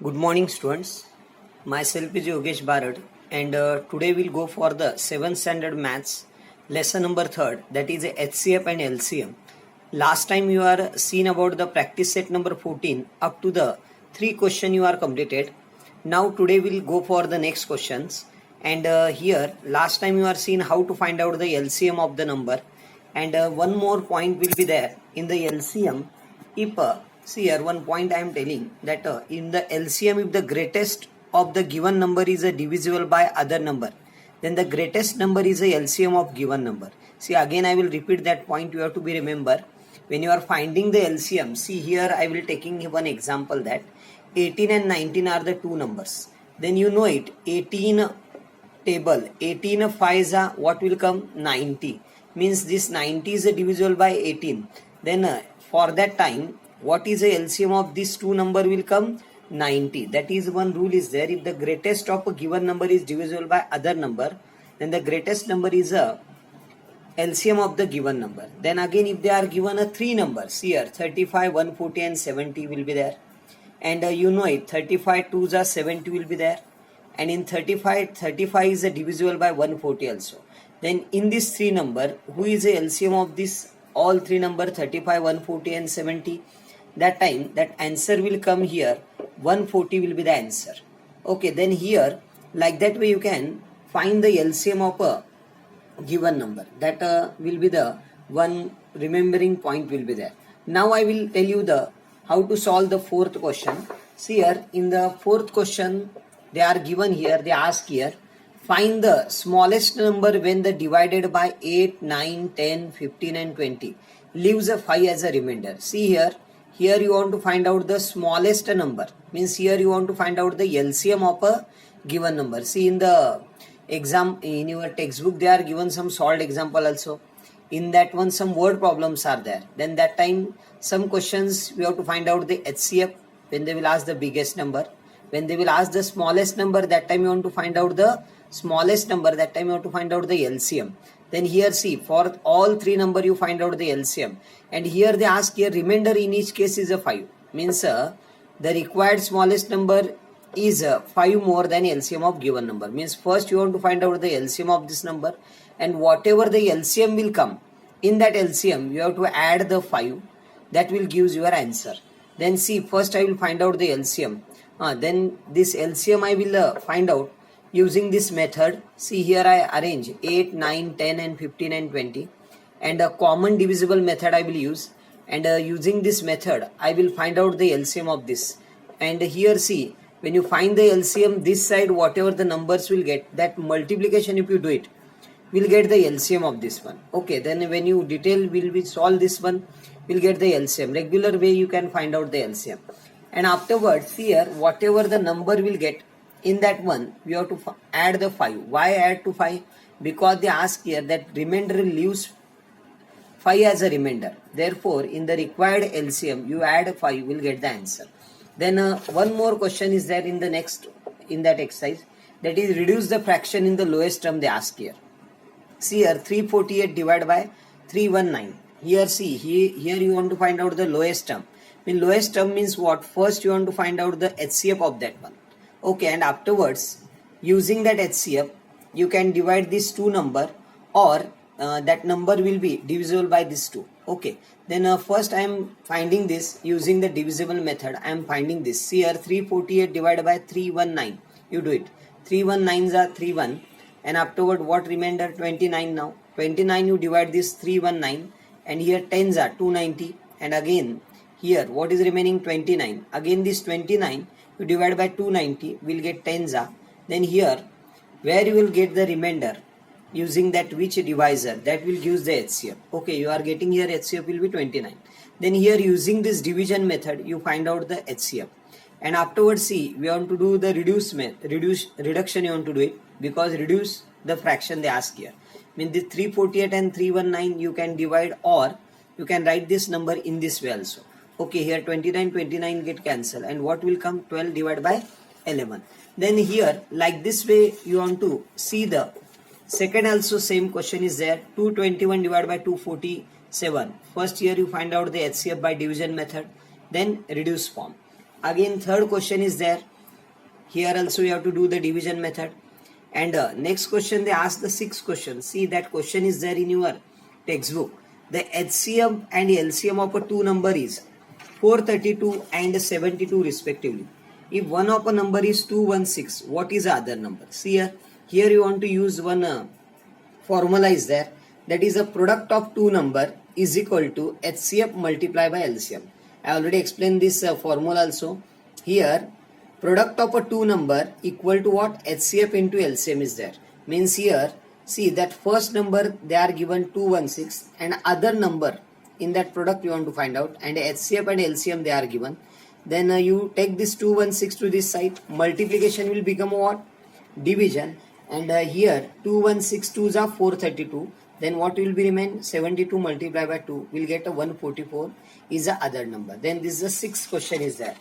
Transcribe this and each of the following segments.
Good morning, students. Myself is Yogesh Barad, and today we'll go for the 7th standard maths lesson number 3rd, that is HCF and LCM. Last time you are seen about the practice set number 14 up to the 3 question you are completed. Now today we'll go for the next questions, and here last time you are seen how to find out the LCM of the number, and one more point will be there in the LCM. If see here, one point I am telling that in the LCM, if the greatest of the given number is divisible by other number, then the greatest number is a LCM of given number. See, again I will repeat that point. You have to be remember when you are finding the LCM. See here, I will taking one example that 18 and 19 are the two numbers. Then you know it, 18 table, 18 5 what will come? 90. Means this 90 is divisible by 18. Then for that time, what is the LCM of these two number will come? 90. That is one rule is there. If the greatest of a given number is divisible by other number, then the greatest number is a LCM of the given number. Then again, if they are given a three numbers here, 35, 140 and 70 will be there. And you know it, 35 2s are 70 will be there. And in 35 is divisible by 140 also. Then in this three number, who is the LCM of this all three number 35, 140 and 70? That time that answer will come here, 140 will be the answer. Okay, then here like that way you can find the LCM of a given number. That will be the one remembering point will be there. Now I will tell you the how to solve the fourth question. See here, in the fourth question they are given here, they ask here, find the smallest number when the divided by 8, 9, 10, 15 and 20 leaves a 5 as a remainder. See here you want to find out the smallest number. Means here you want to find out the LCM of a given number. See, in the exam, in your textbook they are given some solved example also. In that one some word problems are there. Then that time some questions we have to find out the HCF when they will ask the biggest number. When they will ask the smallest number, that time you want to find out the smallest number. That time you have to find out the LCM. Then here see, for all three number you find out the LCM. And here they ask here remainder in each case is a 5. Means the required smallest number is 5 more than LCM of given number. Means first you want to find out the LCM of this number. And whatever the LCM will come, in that LCM you have to add the 5. That will give your answer. Then see, first I will find out the LCM. Then this LCM I will find out using this method. See here I arrange 8, 9, 10 and 15 and 20, and a common divisible method I will use, and using this method I will find out the LCM of this. And here see, when you find the LCM, this side whatever the numbers will get, that multiplication if you do it will get the LCM of this one. Okay, then when you detail will be solve this one, will get the LCM. Regular way you can find out the LCM. And afterwards here whatever the number will get, in that one we have to add the 5. Why add to 5? Because they ask here that remainder leaves 5 as a remainder. Therefore in the required LCM you add 5, will get the answer. Then one more question is there in the next, in that exercise, that is reduce the fraction in the lowest term they ask here. See here 348 divided by 319. Here see, here you want to find out the lowest term. In lowest term means what? First you want to find out the HCF of that one. Okay, and afterwards using that HCF you can divide this two number, or that number will be divisible by this two. Okay, then first I am finding this using the divisible method. I am finding this. See here 348 divided by 319. You do it. 319s are 31, and afterward what remainder? 29. Now 29 you divide this 319, and here 10s are 290, and again here what is remaining? 29. Again this 29 you divide by 290, will get 10s. Then here where you will get the remainder using that which divisor, that will give the HCF. Okay, you are getting here HCF will be 29. Then here using this division method you find out the HCF. And afterwards see, we want to do the reduction you want to do it, because reduce the fraction they ask here. Mean the 348 and 319 you can divide, or you can write this number in this way also. Okay, here 29 get cancelled, and what will come? 12 divided by 11. Then here like this way you want to see the second also same question is there. 221 divided by 247. First here you find out the HCF by division method, then reduce form. Again third question is there. Here also you have to do the division method. And next question they ask the sixth question. See, that question is there in your textbook. The HCM and LCM of a two number is 432 and 72 respectively. If one of a number is 216, what is the other number? See here you want to use one formula is there. That is a product of two number is equal to HCF multiplied by LCM. I already explained this formula also. Here product of a two number equal to what? HCF into LCM is there. Means here, see that first number they are given 216 and other number in that product you want to find out, and HCF and LCM they are given. Then you take this 216 to this side, multiplication will become what? Division. And here 216 2s are 432. Then what will be remain? 72 multiplied by 2 will get a 144 is the other number. Then this is the sixth question is there.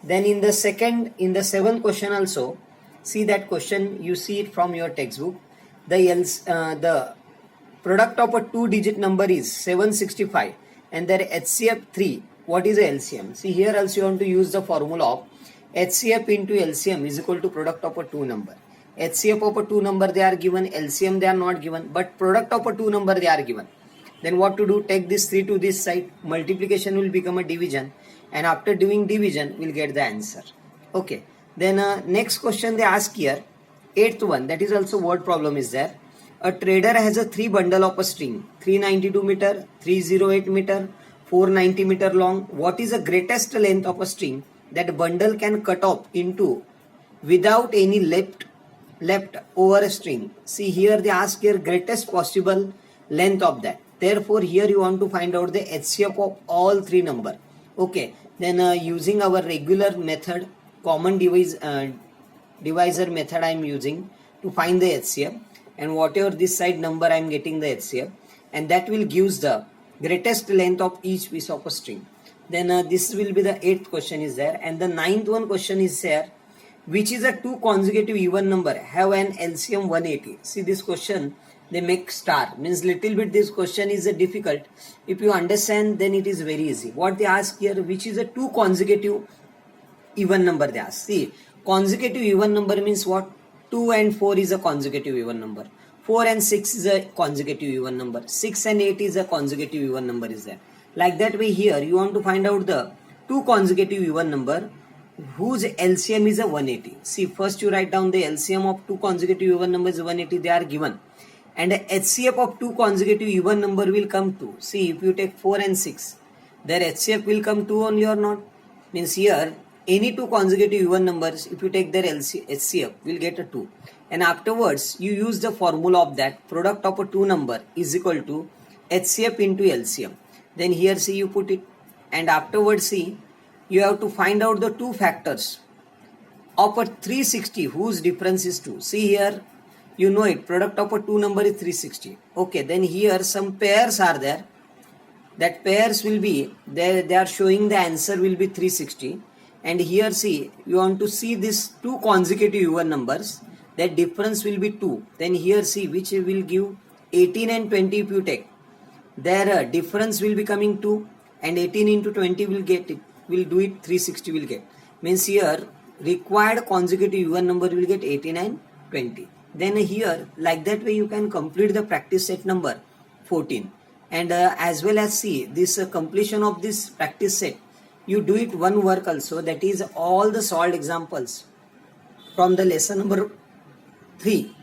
Then in the seventh question also, see that question, you see it from your textbook. The product of a two-digit number is 765 and their HCF 3. What is the LCM? See here also you want to use the formula of HCF into LCM is equal to product of a two number. HCF of a two number they are given, LCM they are not given, but product of a two number they are given. Then what to do? Take this 3 to this side, multiplication will become a division, and after doing division we'll get the answer. Okay, then next question they ask here, eighth one, that is also word problem is there. A trader has a three bundle of a string, 392 meter, 308 meter, 490 meter long. What is the greatest length of a string that bundle can cut off into without any left over a string? See here they ask here greatest possible length of that. Therefore here you want to find out the HCF of all three number. Okay, then using our regular method, common divisor method I am using to find the HCF, and whatever this side number I am getting the HCF, and that will gives the greatest length of each piece of a string. Then this will be the eighth question is there, and the ninth one question is there, which is a two consecutive even number have an LCM 180. See this question they make star, means little bit this question is difficult. If you understand then it is very easy. What they ask here, which is a two consecutive even number they ask. See, consecutive even number means what? 2 and 4 is a consecutive even number. 4 and 6 is a consecutive even number. 6 and 8 is a consecutive even number is there. Like that way here you want to find out the two consecutive even number whose LCM is a 180. See, first you write down the LCM of two consecutive even numbers 180 they are given. And HCF of two consecutive even number will come 2. See, if you take 4 and 6, their HCF will come 2 only or not? Means here, any two consecutive even numbers, if you take their HCF, will get a 2. And afterwards, you use the formula of that, product of a two number is equal to HCF into LCM. Then here, see, you put it. And afterwards, see, you have to find out the two factors of a 360 whose difference is 2. See here, you know it, product of a two number is 360. Okay, then here some pairs are there. That pairs will be, they are showing the answer will be 360. And here see, you want to see this two consecutive even numbers, that difference will be 2. Then here see, which will give 18 and 20 if you take. Their difference will be coming 2, and 18 into 20 will get it, will do it 360 will get. Means here, required consecutive even number will get 18 and 20. Then here, like that way you can complete the practice set number 14. And as well as see, this completion of this practice set, you do it one work also, that is all the solved examples from the lesson number 3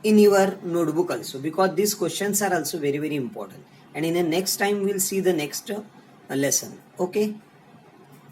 in your notebook also, because these questions are also very, very important. And in the next time, we'll see the next lesson. Okay.